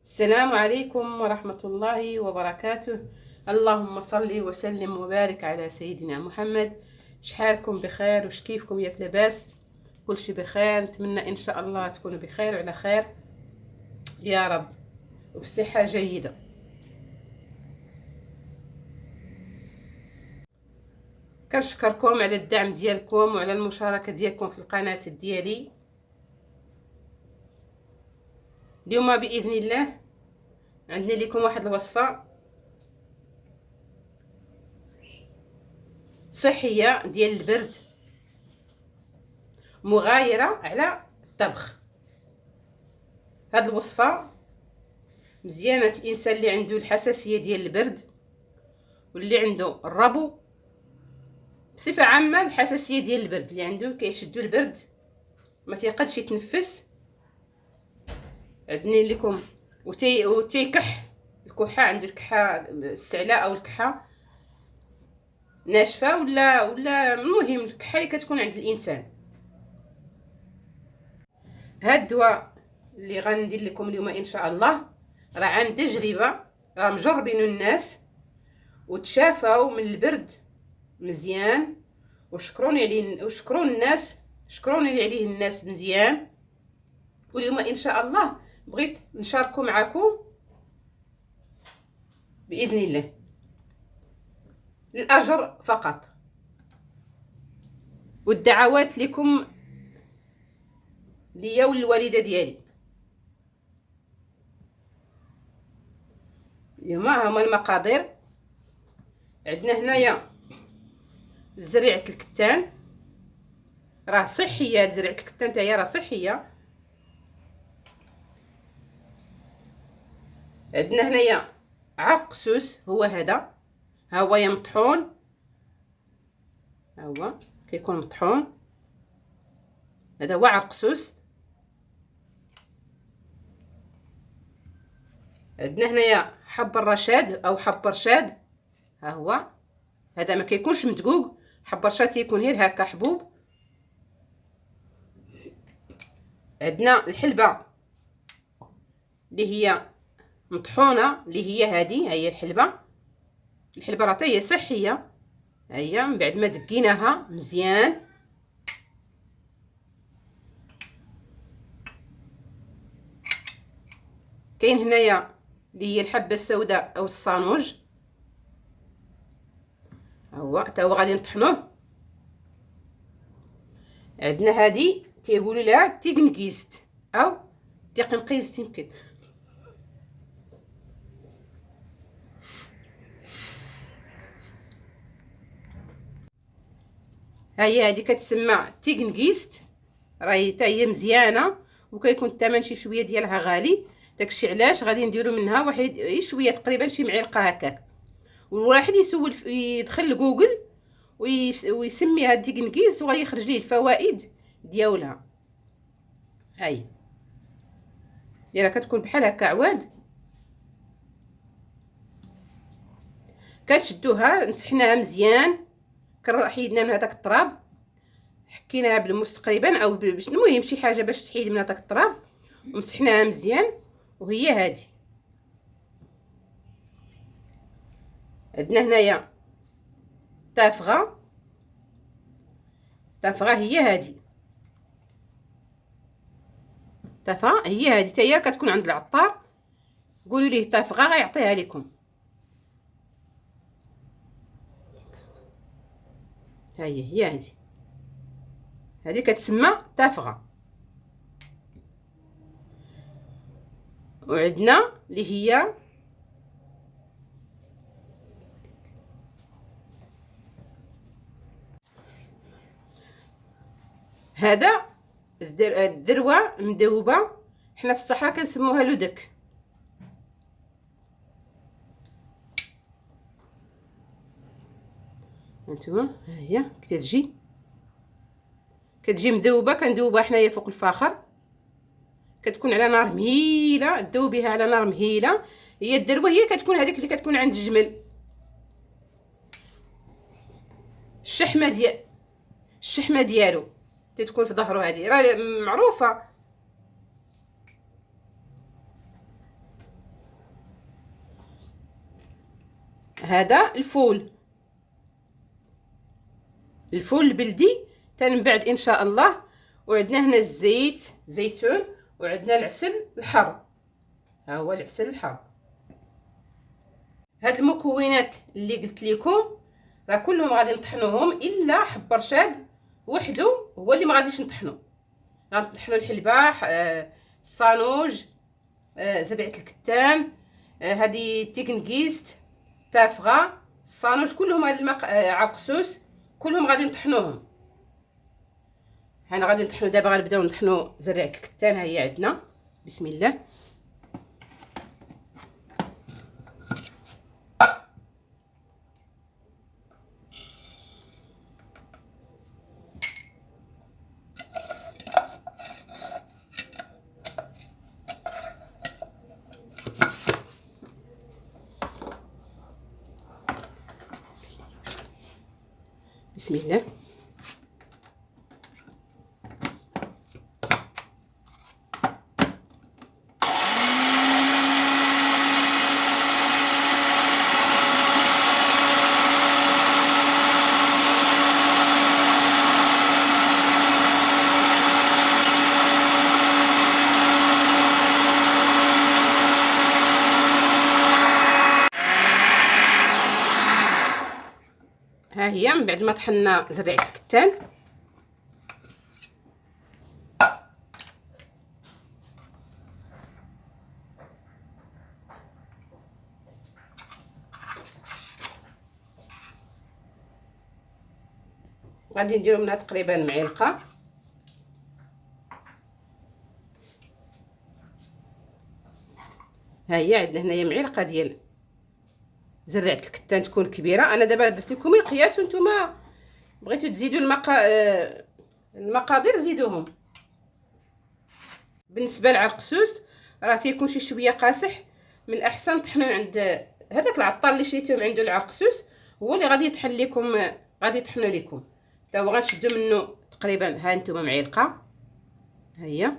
السلام عليكم ورحمة الله وبركاته. اللهم صل وسلم وبارك على سيدنا محمد. شحالكم بخير وش كيفكم ياك لاباس؟ كل شي بخير، نتمنى ان شاء الله تكونوا بخير وعلى خير يا رب وبصحة جيدة. كنشكركم على الدعم ديالكم وعلى المشاركة ديالكم في القناة ديالي. اليوم بإذن الله عندنا لكم واحد الوصفة صحية ديال البرد، مغايرة على الطبخ. هاد الوصفة مزيانة في الانسان اللي عنده الحساسية ديال البرد واللي عنده الربو، بصفة عامة الحساسية ديال البرد اللي عنده كيشدو البرد ما تيقدش يتنفس. عندنا لكم وتيكح الكحة، عنده الكحة السعلة او الكحة ناشفة ولا المهم الكحة اللي كتكون عند الانسان. هاد الدواء اللي غندير لكم اليوم ان شاء الله راه عن تجربة، راه مجربينه الناس وتشافوا من البرد مزيان، وشكروني عليه شكروني عليه الناس مزيان. واليوم ان شاء الله بغيت نشاركه معكم باذن الله للاجر فقط، والدعوات لكم ليا والوالده ديالي. اليوم هما المقادير. عندنا هنايا زريعه الكتان، راه صحيه. زريعه الكتان تاهي راه صحيه. عندنا هنايا عرق سوس، هو هذا، ها هو يا مطحون، ها هو كيكون مطحون، هذا هو عرق سوس. عندنا هنايا حب الرشاد او حب رشاد، ها هو هذا ما كيكونش مدقوق، حب رشاد تيكون غير هكا حبوب. عندنا الحلبه اللي هي مطحونه، اللي هي هذه هي الحلبه راه هي صحيه. هي من بعد ما دقيناها مزيان. كاين هنايا اللي هي الحبه السوداء او الصانوج، هو حتى هو غادي نطحنوه. عندنا هذه تيقولوا لها تيغنكيست او تيقنقيست يمكن. هي هذه كتسمى تيغنكيست، راهي حتى هي مزيانه وكيكون الثمن شي شويه ديالها غالي. داكشي علاش غادي نديرو منها واحد شويه تقريبا شي معلقه هكاك. والواحد يسول يدخل لجوجل ويسميها تيغنكيست وغيخرج ليه الفوائد ديالها. هاي راه كتكون بحال هكا عواد، كتشدوها مسحناها مزيان، حيدنا من هذاك التراب، حكيناها بالمس تقريبا او باش المهم شي حاجه باش تحيد من هذاك التراب، ومسحناها مزيان. وهي هذه عندنا هنايا تافغه هي هذه تافغه هي هذه حتى هي كتكون عند العطار، قولوا ليه تافغه غيعطيها لكم. هي هذه كتسمى تافغه. وعندنا اللي هي هذا الذروه مذوبه، حنا في الصحراء كنسموها لودك. هانتوما ها هي كتجي مذوبه، كندوبها حنايا فوق الفاخر، كتكون على نار مهيله، تذوبيها على نار مهيله. هي الذروه هي كتكون هذيك اللي كتكون عند الجمل، الشحمه ديالو تتكون في ظهره، هذه راه معروفه. هذا الفول البلدي من بعد ان شاء الله. وعندنا هنا الزيت زيتون، وعندنا العسل الحر، ها هو العسل الحر. هاد المكونات اللي قلت لكم راه كلهم غادي نطحنوهم، الا حب رشاد وحده هو اللي ما غاديش نطحنو. غنطحنوا الحلبه، الصانوج، زرعه الكتان، هذه تيكنكيست، تافغه، الصانوج، كلهم عرقسوس، كلهم غادي نطحنوهم. حنا غادي نطحنوا دابا، غنبداو نطحنوا زرعه الكتان. ها هي عندنا، بسم الله. بسم الله. ها هي من بعد ما طحنا زرعه الكتان، غادي نديرو منها تقريبا معلقه. ها هي عندنا هنايا معلقه ديال زرعه الكتان، تكون كبيره. انا دابا درت لكم القياس، وانتم بغيتو تزيدوا المقادير زيدوهم. بالنسبه للعرقسوس راه تيكون شي شويه قاصح، من الاحسن طحنوا عند هذاك العطار اللي شريتوه عنده العرقسوس، هو اللي غادي يطحن لكم، غادي يطحنوا لكم. تا هو غنشدوا منه تقريبا، ها انتم معلقه، ها هي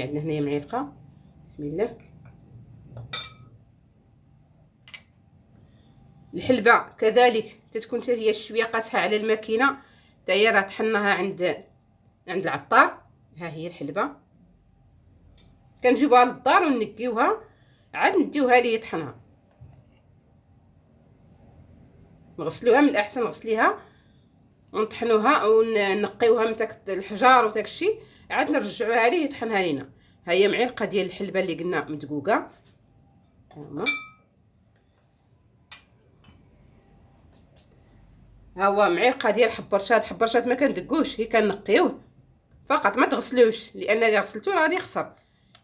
عندنا هنايا معلقه، بسم الله. الحلبه كذلك تتكون هي شويه قاصحه على الماكينه، تا هي راه طحناها عند العطار. ها هي الحلبه، كنجيبوها للدار ونقيوها، عاد نديوها ليه يطحنها. نغسلوها، من الاحسن نغسليها ونطحنوها ونقيوها من داك الحجار وداك الشيء، عاد نرجعوها ليه يطحنها لينا. ها هي معلقه ديال الحلبه اللي قلنا مدقوقه، ها هو معلقه ديال حب رشاد ما كندقوش، هي كنقيوه فقط، ما تغسلوش، لان الا غسلتو راه غادي يخسر.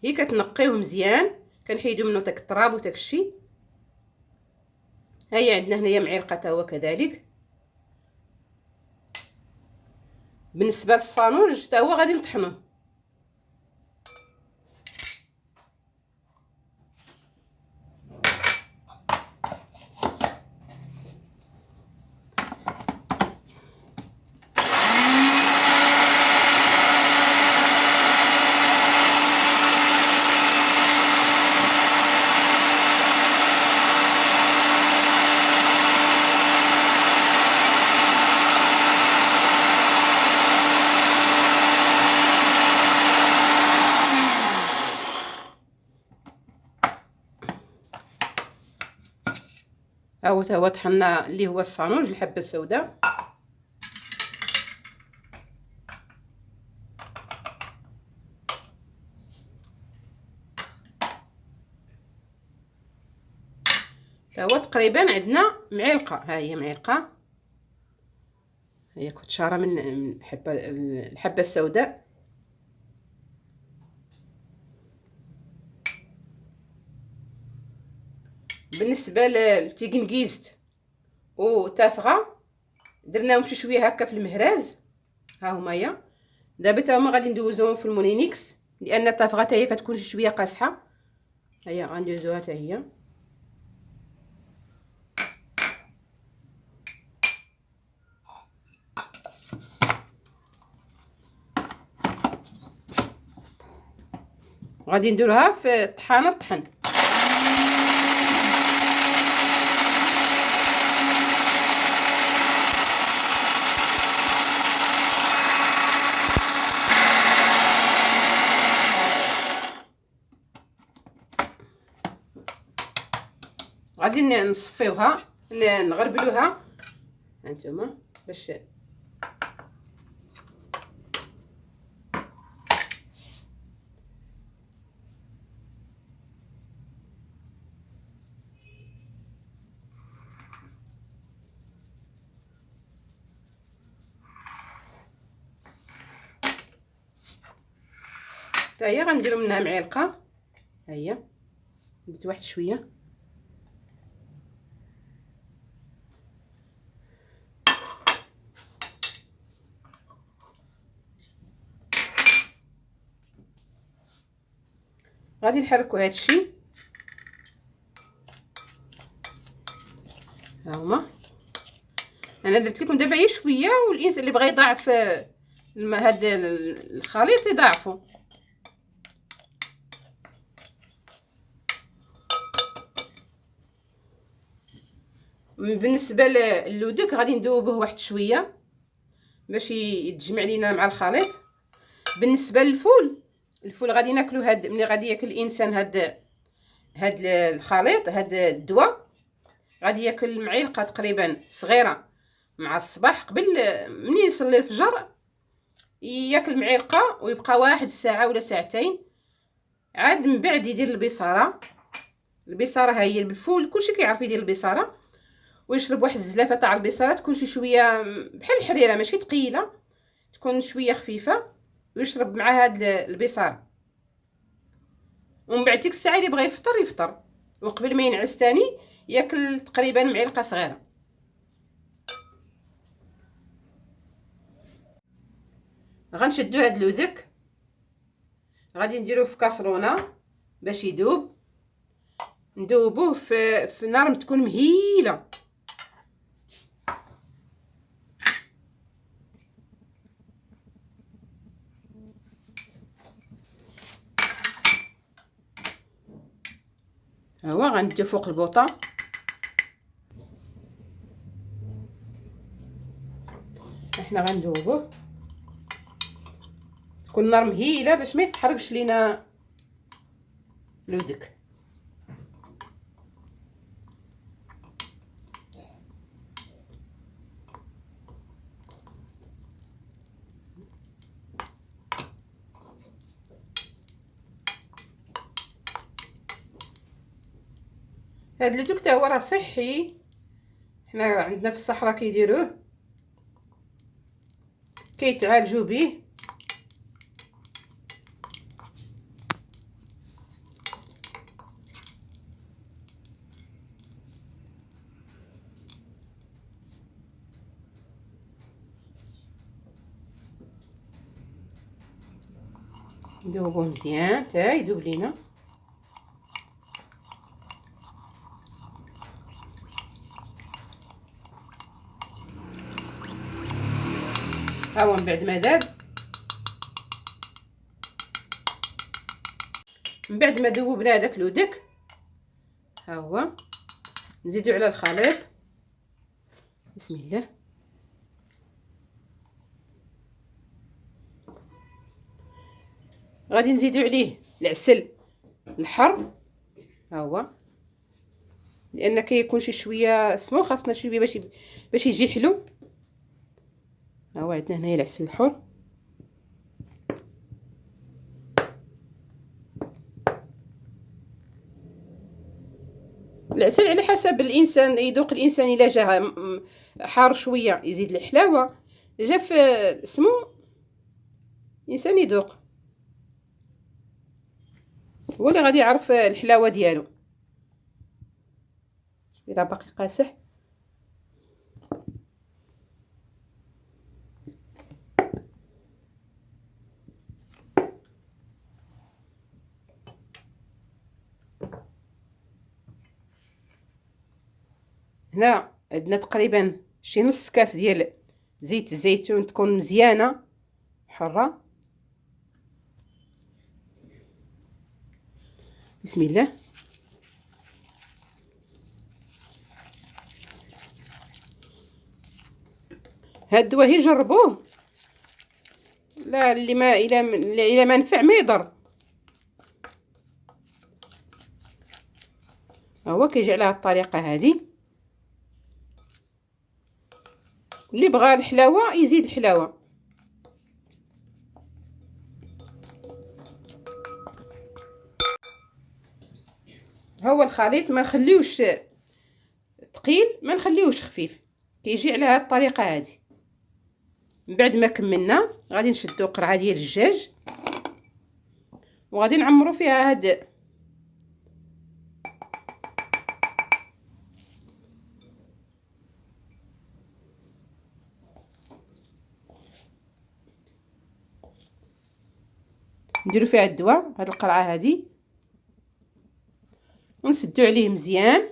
هي كتنقيوه مزيان، كنحيدو منه داك التراب وداك الشيء. ها هي عندنا هنايا معلقه تا هو كذلك. بالنسبه للصانوج تا هو غادي نطحنوه، ها هو تا هو طحنا اللي هو الصانوج الحبه السوداء. تا هو تقريبا عندنا معلقه، ها هي معلقه، هي كتشاره من الحبه السوداء. بالنسبه للتيكنكيست وتافغه درناهم شي شويه هكا في المهراز، ها هما هي. دابا تا هما غادي ندوزوهم في المونينيكس، لان التافغه حتى هي كتكون شي شويه قاصحه. ها هي غندوزوها حتى هي. غادي نديروها في طحانه الطحن. غادي نصفيوها نغربلوها هانتوما باش حتى هي غنديرو منها معلقه. ها هي درت واحد شويه. غادي نحركو هادشي. ها هما انا درت لكم دابا غير شويه، والانسان اللي بغى يضاعف هاد الخليط يضاعفو. بالنسبه للودك غادي ندوبوه واحد شويه باش يتجمع لينا مع الخليط. بالنسبه الفول غادي ناكلو ملي غادي ياكل الانسان هاد الخليط، هاد الدواء غادي ياكل معلقه تقريبا صغيره مع الصباح قبل منين يصلي الفجر، ياكل معلقه ويبقى واحد الساعه ولا ساعتين. عاد من بعد يدير البصاره. البصاره ها هي بالفول كلشي كيعرف يدير البصاره، ويشرب واحد الزلافه تاع البصاره تكون شي شويه بحال الحريره ماشي ثقيله، تكون شويه خفيفه، ويشرب مع هاد البصاره. ومن بعد ديك الساعه اللي بغى يفطر، وقبل ما ينعس تاني ياكل تقريبا معلقه صغيره. غنشدو هاد اللوذك غادي نديروه في كاسرونه باش يذوب. ندوبوه في نار تكون مهيله. ها هو غنديو فوق البوطه. احنا غندوبوه تكون النار مهيله باش ما يتحرقش لينا لودك. هاد اللودك تا هو راه صحي، حنا عندنا في الصحراء كيديروه كيتعالجوا به. ندوبوه مزيان حتى يذوب لينا. ها هو من بعد ما ذاب، من بعد ما ذوبنا هذاك لودك، ها هو نزيدو على الخليط. بسم الله. غادي نزيدو عليه العسل الحر، ها هو لان كيكون شي شويه سمو، خاصنا شويه باش يجي حلو. ها هو عندنا هنايا العسل الحر. العسل على حسب الانسان يذوق الانسان، الا جا حار شويه يزيد الحلاوه، جا في سمو الانسان يذوق، هو اللي غادي يعرف الحلاوه ديالو. شويه باقي قاسح. هنا عندنا تقريبا شي نص كاس ديال زيت الزيتون، تكون مزيانه حره. بسم الله. هاد الدواء جربوه، لا اللي ما الى ما نفع ما يضر. هو كيجي على هاد الطريقه هذه. اللي بغى الحلاوه يزيد الحلاوه. هو الخليط ما نخليوش ثقيل ما نخليوش خفيف، كيجي على هاد الطريقه هذه. من بعد ما كملنا غادي نشدو قرعه ديال الدجاج وغادي نعمرو فيها هاد نديرو فيها الدواء هاد القرعه هذه ونسدو عليه مزيان.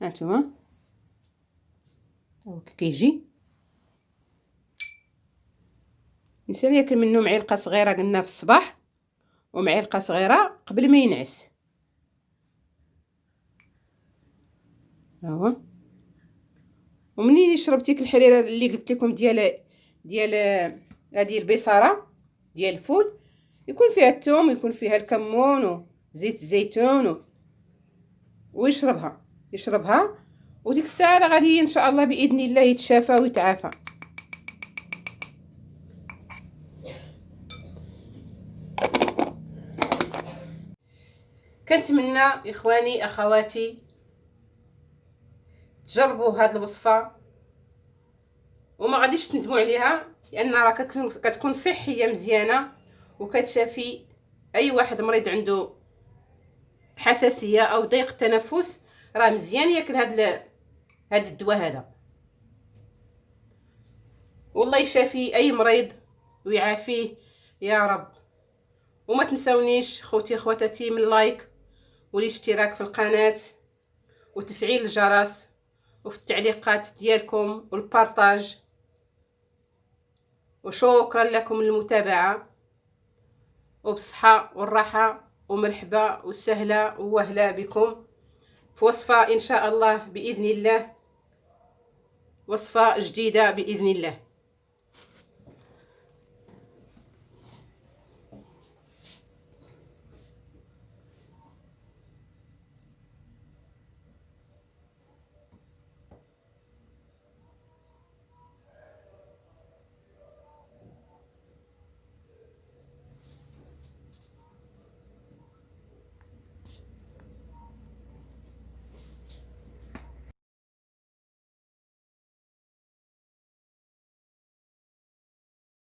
هانتوما هاو كيجي. نسالي ياكل منه معلقه صغيره قلنا في الصباح ومعلقه صغيره قبل ما ينعس. هاهو ومنين يشرب ديك الحريره اللي قلت لكم ديال هذه البصاره ديال الفول، يكون فيها الثوم ويكون فيها الكمون وزيت الزيتون ويشربها وديك الساعه راه غادي ان شاء الله باذن الله يتشافى ويتعافى. كنتمنى اخواني اخواتي تجربوا هاد الوصفه وما غاديش تندموا عليها، لان راه كتكون صحيه مزيانه وكتشافي اي واحد مريض عنده حساسيه او ضيق التنفس. راه مزيان ياكل هاد الدواء هذا، والله يشافي اي مريض ويعافيه يا رب. وما تنسونيش خوتي خواتاتي من لايك والاشتراك في القناه وتفعيل الجرس وفي التعليقات ديالكم والبارطاج. وشكرا لكم للمتابعه، وبصحه والراحه ومرحبا وسهلا ووهلا بكم في وصفه ان شاء الله باذن الله، وصفه جديده باذن الله.